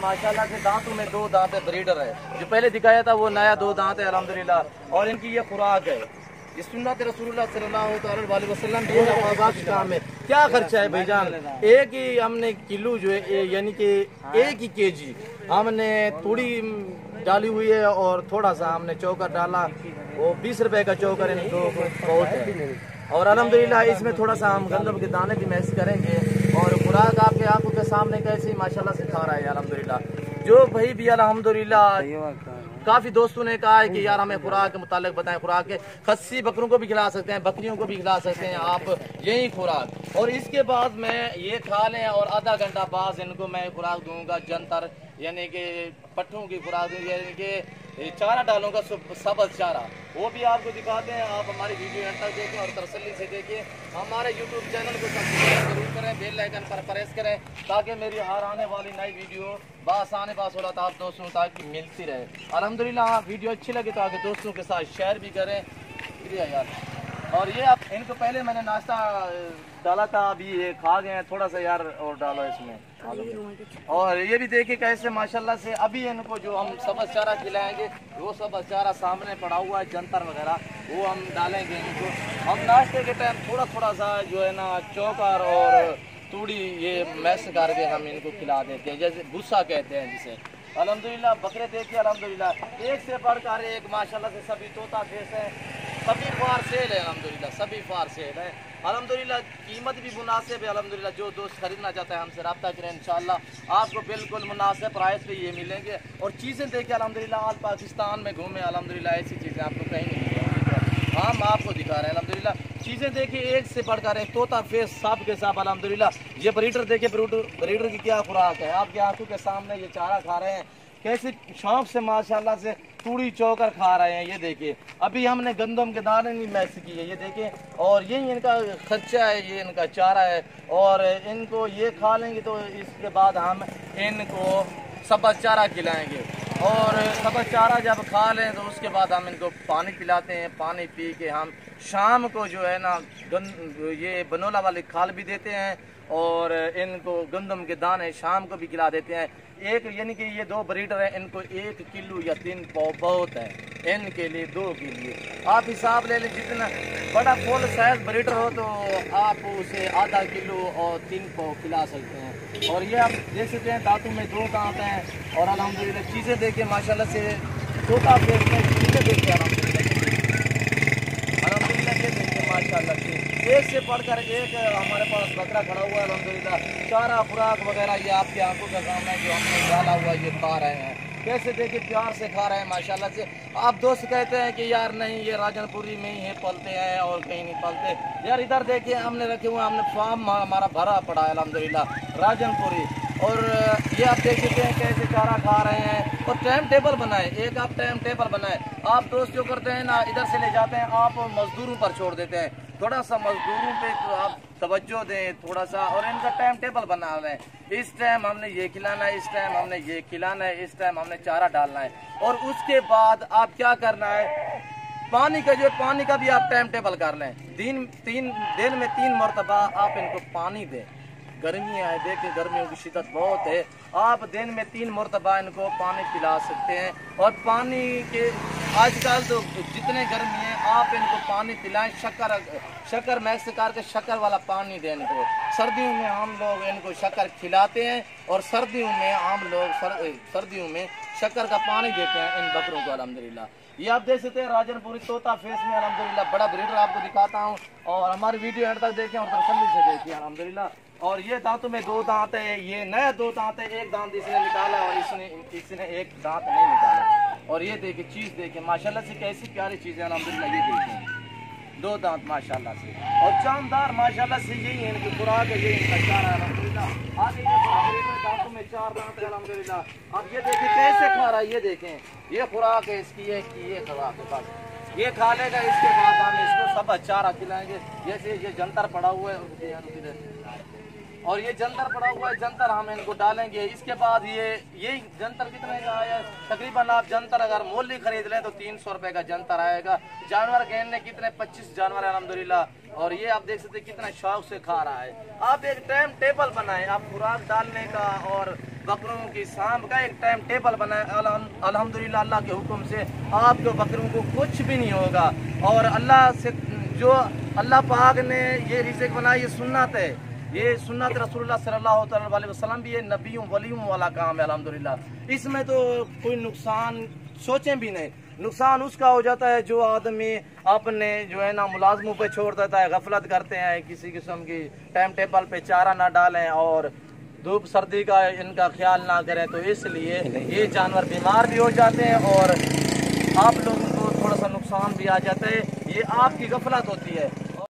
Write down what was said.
माशाल्लाह से दांतों में 2 दांत है, ब्रीडर है। जो पहले दिखाया था वो नया 2 दांत है अल्हम्दुलिल्लाह। और इनकी ये खुराक है, ये सुन्नत रसूलुल्लाह सल्लल्लाहु अलैहि वसल्लम की काम है। क्या खर्चा है भाईजान? एक ही हमने किलो जो है यानी कि 1 ही केजी हमने तूड़ी डाली हुई है और थोड़ा सा हमने चोकर डाला, वो 20 रुपए का चोकर इनको बहुत है। और अल्हम्दुलिल्लाह इसमें थोड़ा सा हम गंदम के दाने भी मैश करेंगे। और खुराक आपके आंखों के सामने कैसे माशाल्लाह से खा रहा है अल्हम्दुलिल्लाह। जो भाई भी अल्हम्दुलिल्लाह काफी दोस्तों ने कहा है कि यार हमें खुराक के मुतालिक बताएं। खुराक के खस्सी बकरों को भी खिला सकते हैं, बकरियों को भी खिला सकते हैं आप यही खुराक। और इसके बाद मैं ये खा लें और आधा घंटा बाद इनको मैं खुराक दूंगा जंतर यानी कि पट्ठों की खुराक दूंगी, यानी कि चारा डालूंगा, सब्ज चारा। वो भी आपको दिखाते हैं। आप हमारी वीडियो एंड तक देखें और तसल्ली से देखिए। हमारे यूट्यूब चैनल को सब्सक्राइब जरूर करें, बेल आइकन पर प्रेस करें ताकि मेरी हर आने वाली नई वीडियो बासाने बासौलत आप दोस्तों तक मिलती रहे। अल्हम्दुलिल्लाह वीडियो अच्छी लगे तो आगे दोस्तों के साथ शेयर भी करें। शुक्रिया यार। और ये आप इनको पहले मैंने नाश्ता डाला था, अभी ये खा गए हैं। थोड़ा सा यार और डालो इसमें। और ये भी देखिए कैसे माशाल्लाह से अभी इनको जो हम सब्ज चारा खिलाएंगे वो सब्ज चारा सामने पड़ा हुआ है, जंतर वगैरह वो हम डालेंगे इनको। हम नाश्ते के टाइम थोड़ा थोड़ा सा जो है ना चौकर और तूड़ी ये मैश करके हम इनको खिला देते हैं, जैसे भूसा कहते हैं जिसे। अल्हम्दुलिल्लाह बकरे देखिए अल्हम्दुलिल्लाह एक से बढ़कर एक माशाल्लाह से सभी तोता फेस है, सभी फार सेल है अल्हम्दुलिल्लाह, सभी फार सेल है अल्हम्दुलिल्लाह। कीमत भी मुनासिब है अल्हम्दुलिल्लाह। जो दोस्त खरीदना चाहता है हमसे रब्ता करें, इंशाल्लाह आपको बिल्कुल मुनासिब प्राइस पे ये मिलेंगे। और चीज़ें देखिए अल्हम्दुलिल्लाह ऑल पाकिस्तान में घूमे अल्हम्दुलिल्लाह, ऐसी चीज़ें आपको कहीं नहीं मिलेंगी। हम आपको दिखा रहे हैं अल्हम्दुलिल्लाह। चीज़ें देखिए एक से बढ़कर एक, तोता फेस सब के सब अल्हम्दुलिल्लाह। ये ब्रीडर देखिए, ब्रीडर की क्या खुराक है, आपकी आंखों के सामने ये चारा खा रहे हैं, कैसे शौक से माशाल्लाह से तूड़ी चौकर खा रहे हैं। ये देखिए अभी हमने गंदम के दाने नहीं मैश किए, ये देखिए। और यही इनका खर्चा है, ये इनका चारा है। और इनको ये खा लेंगे तो इसके बाद हम इनको सब्ज चारा खिलाएंगे। और सब्ज चारा जब खा लें तो उसके बाद हम इनको पानी पिलाते हैं। पानी पी के हम शाम को जो है ना ये बनोला वाली खाल भी देते हैं और इनको गंदम के दाने शाम को भी खिला देते हैं। एक यानी कि ये 2 ब्रीडर हैं, इनको 1 किलो या 3 पाव बहुत है, इनके लिए 2 के लिए आप हिसाब ले लें। जितना बड़ा फुल साइज ब्रीडर हो तो आप उसे आधा किलो और 3 पाव खिला सकते हैं। और ये आप देख सकते हैं दांतों में 2 दांत हैं। और अल्हम्दुलिल्लाह चीज़ें देखिए माशाल्लाह से छोटा फेस में चीज़ें देखिए अल्हम्दुलिल्लाह ये देखिए माशाल्लाह से एक से बढ़कर एक हमारे पास बकरा खड़ा हुआ है अल्हम्दुलिल्लाह। चारा खुराक वगैरह ये आपकी आंखों का सामने जो हमने डाला हुआ ये खा रहे हैं, कैसे देखिए प्यार से खा रहे हैं माशाल्लाह से। आप दोस्त कहते हैं कि यार नहीं ये राजनपुरी में ही है पलते हैं और कहीं नहीं पलते। यार इधर देखिए हमने रखे हुए, हमने फार्म हमारा भरा पड़ा है अल्हम्दुलिल्लाह राजनपुरी। और ये आप देख सकते हैं कैसे चारा खा रहे हैं। और टाइम टेबल बनाए, एक आप टाइम टेबल बनाए। आप दोस्त जो करते हैं ना इधर से ले जाते हैं, आप मजदूरों पर छोड़ देते हैं। थोड़ा सा मजदूरों पे तो आप तवज्जो दें थोड़ा सा, और इनका टाइम टेबल बना लें। इस टाइम हमने ये खिलाना है, इस टाइम हमने ये खिलाना है, इस टाइम हमने चारा डालना है। और उसके बाद आप क्या करना है, पानी का भी आप टाइम टेबल कर लें। दिन में 3 मरतबा आप इनको पानी दें। गर्मियाँ है, देखिए गर्मियों की शिद्दत बहुत है, आप दिन में 3 मरतबा इनको पानी पिला सकते हैं। और पानी के आजकल तो जितने गर्मी है आप इनको पानी पिलाएं, शक्कर मैक्स करके शक्कर वाला पानी दें इनको। सर्दियों में हम लोग इनको शक्कर खिलाते हैं और सर्दियों में हम लोग सर्दियों में शक्कर का पानी देते हैं इन बकरों को अल्हम्दुलिल्लाह। ये आप देख सकते हैं राजनपुरी तोता फेस में अल्हम्दुलिल्लाह बड़ा ब्रीडर आपको दिखाता हूँ। और हमारी वीडियो एंड तक देखें और तसल्ली से देखिए अल्हम्दुलिल्लाह। और ये दांतों में 2 दांत है, ये नया 2 दांत है, 1 दांत इसने निकाला और इसने 1 दांत नहीं निकाला। और ये देखिए चीज़ देखिए माशाल्लाह से कैसी प्यारी चीज़ है अल्हम्दुलिल्लाह। ये देखिए 2 दांत माशाल्लाह से और चांदार माशाल्लाह से, यही है इनकी खुराक है, यही इनका चारा है अल्हम्दुलिल्लाह। आगे ये दांतों में 4 दांत है अल्हम्दुलिल्लाह। अब ये देखिए कैसे खा रहा है, ये देखें ये खुराक है इसकी, ये खुराक है बस ये खा लेगा। इसके बाद हम इसको सब चारा खिलाएंगे। जैसे ये जंतर पड़ा हुआ है और ये जंतर पड़ा हुआ है, जंतर हम इनको डालेंगे। इसके बाद ये जंतर कितने का आया, तकरीबन आप जंतर अगर मोली खरीद लें तो 300 रुपए का जंतर आएगा। जानवर कहने कितने 25 जानवर है अल्हम्दुलिल्लाह। और ये आप देख सकते हैं कितना शौक से खा रहा है। आप एक टाइम टेबल बनाएं, आप खुराक डालने का और बकरों की सांप का एक टाइम टेबल बनाया। अल्हम्दुलिल्लाह अल्लाह के हुक्म से आपके बकरों को कुछ भी नहीं होगा। और अल्लाह से जो अल्लाह पाक ने ये रिज़्क़ बनाई, ये सुन्नत है, ये सुन्नत रसूलुल्लाह सल्लल्लाहु अलैहि वसल्लम भी है, नबियों वलियों वाला काम है अल्हम्दुलिल्लाह। इसमें तो कोई नुकसान सोचें भी नहीं। नुकसान उसका हो जाता है जो आदमी अपने जो है ना मुलाजमों पे छोड़ देता है, गफलत करते हैं, किसी किस्म की टाइम टेबल पे चारा ना डालें और धूप सर्दी का इनका ख्याल ना करें, तो इसलिए ये जानवर बीमार भी हो जाते हैं और आप लोगों को थोड़ा सा नुकसान भी आ जाता है। ये आपकी गफलत होती है।